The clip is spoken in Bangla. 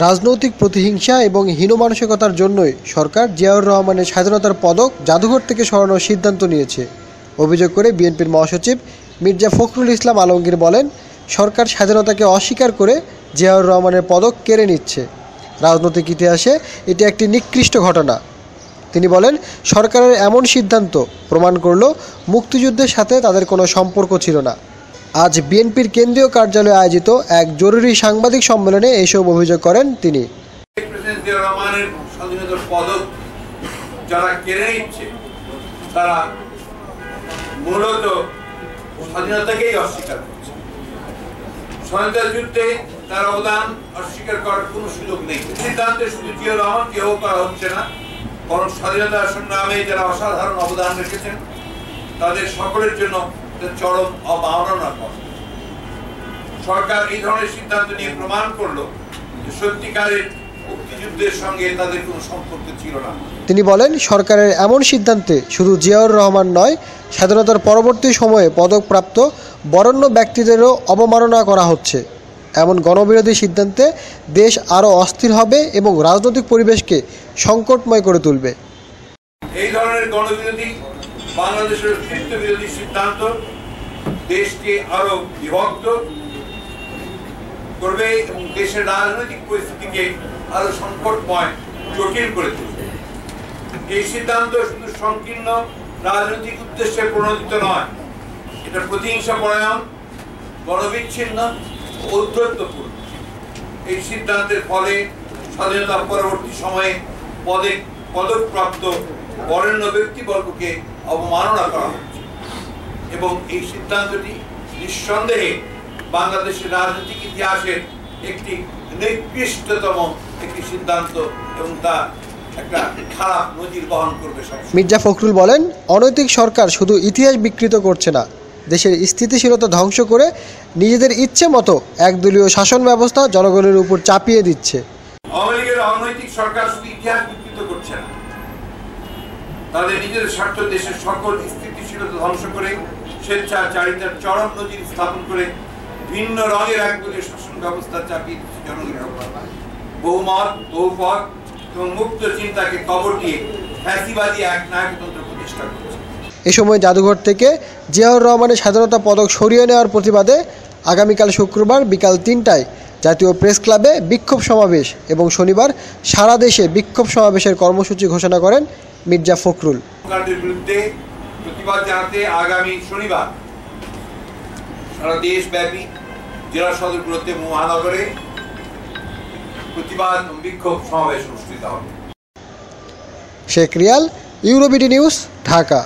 রাজনৈতিক প্রতিহিংসা এবং হীনমানসিকতার জন্যই সরকার জিয়াউর রহমানের স্বাধীনতার পদক জাদুঘর থেকে সরানোর সিদ্ধান্ত নিয়েছে অভিযোগ করে বিএনপির মহাসচিব মির্জা ফখরুল ইসলাম আলমগীর বলেন, সরকার স্বাধীনতাকে অস্বীকার করে জিয়াউর রহমানের পদক কেড়ে নিচ্ছে। রাজনৈতিক ইতিহাসে এটি একটি নিকৃষ্ট ঘটনা। তিনি বলেন, সরকারের এমন সিদ্ধান্ত প্রমাণ করল মুক্তিযুদ্ধের সাথে তাদের কোনো সম্পর্ক ছিল না। আজ বিএনপির কেন্দ্রীয় কার্যালয়ে আয়োজিত এক জরুরি সাংবাদিক সম্মেলনে এইসব অভিযোগ করেন তিনি। স্বাধীনতার পদক যারা কেড়ে নিচ্ছে তারা মূলত স্বাধীনতাকেই অস্বীকার করছে। স্বাধীনতা যুদ্ধে তার অবদান অস্বীকার করার কোনো সুযোগ নেই। সিদ্ধান্তে শুধু জিয়াউর রহমান কেউ করা হচ্ছে না, বরং স্বাধীনতা সংগ্রামে যারা অসাধারণ অবদান রেখেছেন তাদের সকলের জন্য চরম অবমাননার পর সরকার এই ধরনের সিদ্ধান্ত নিয়ে প্রমাণ করলো যে সত্যিকারের মুক্তিযুদ্ধের সঙ্গে তাদের কোনো সম্পর্ক ছিল না। তিনি বলেন, সরকারের এমন সিদ্ধান্তে শুধু জিয়াউর রহমান নয়, স্বাধীনতার পরবর্তী সময়ে পদকপ্রাপ্ত বরেণ্য ব্যক্তিদেরও অবমাননা করা হচ্ছে। এমন গণবিরোধী সিদ্ধান্তে দেশ আরও অস্থির হবে এবং রাজনৈতিক পরিবেশকে সংকটময় করে তুলবে। এই ধরনের গণবিরোধী বাংলাদেশের অস্তিত্ব বিরোধী সিদ্ধান্ত দেশকে আরো বিভক্ত করবে এবং দেশের রাজনৈতিক পরিস্থিতিকে আরো সংকটময় জটিল করে তুলবে। এই সিদ্ধান্ত শুধু সংকীর্ণ রাজনৈতিক উদ্দেশ্যে প্রণোদিত নয়, এটা প্রতিহিংসা পরায়ণ, গণবিচ্ছিন্ন, ঔদ্ধত্যপূর্ণ। এই সিদ্ধান্তের ফলে স্বাধীনতা পরবর্তী সময়ে পদকপ্রাপ্ত বরেণ্য ব্যক্তিবর্গকে অবমাননা করা হচ্ছে এবং এই সিদ্ধান্তটি নিঃসন্দেহে বাংলাদেশের রাজনৈতিক ইতিহাসের একটি নিকৃষ্টতম একটি সিদ্ধান্ত এবং তা একটা খারাপ নজির বহন করবে। মির্জা ফখরুল বলেন, অনৈতিক সরকার শুধু ইতিহাস বিকৃত করছে না, দেশের স্থিতিশীলতা ধ্বংস করে নিজেদের ইচ্ছে মতো একদলীয় শাসন ব্যবস্থা জনগণের উপর চাপিয়ে দিচ্ছে। আওয়ামী লীগের অনৈতিক সরকার শুধু ইতিহাস বিকৃত করছে না, তাদের নিজেদের স্বার্থ দেশের সকল স্থিতিশীলতা ধ্বংস করে স্বেচ্ছাচারিতার চরম নজির স্থাপন করে ভিন্ন রঙের একদলীয় শাসন ব্যবস্থা চাপিয়ে দিচ্ছে জনগণের উপর। বহুমত, বহুপথ এবং মুক্ত চিন্তাকে কবর দিয়ে ফ্যাসিবাদী এক নায়কতন্ত্র প্রতিষ্ঠা করছে। এ সময় জাদুঘর থেকে জিয়াউর রহমানের স্বাধীনতা পদক সরিয়ে নেওয়ার প্রতিবাদে আগামীকাল শুক্রবার বিকাল ৩টায় জাতীয় প্রেস ক্লাবে বিক্ষোভ সমাবেশ এবং শনিবার সারা দেশে বিক্ষোভ সমাবেশের কর্মসূচি ঘোষণা করেন মির্জা ফখরুল। সরকারের বিরুদ্ধে প্রতিবাদ জানাতে আগামী শনিবার সারা দেশব্যাপী জেলা সদরগুলোতে মহানগরে প্রতিবাদ বিক্ষোভ সমাবেশ অনুষ্ঠিত হবে। Sheikh Real, ইউরোবিডি news, Dhaka.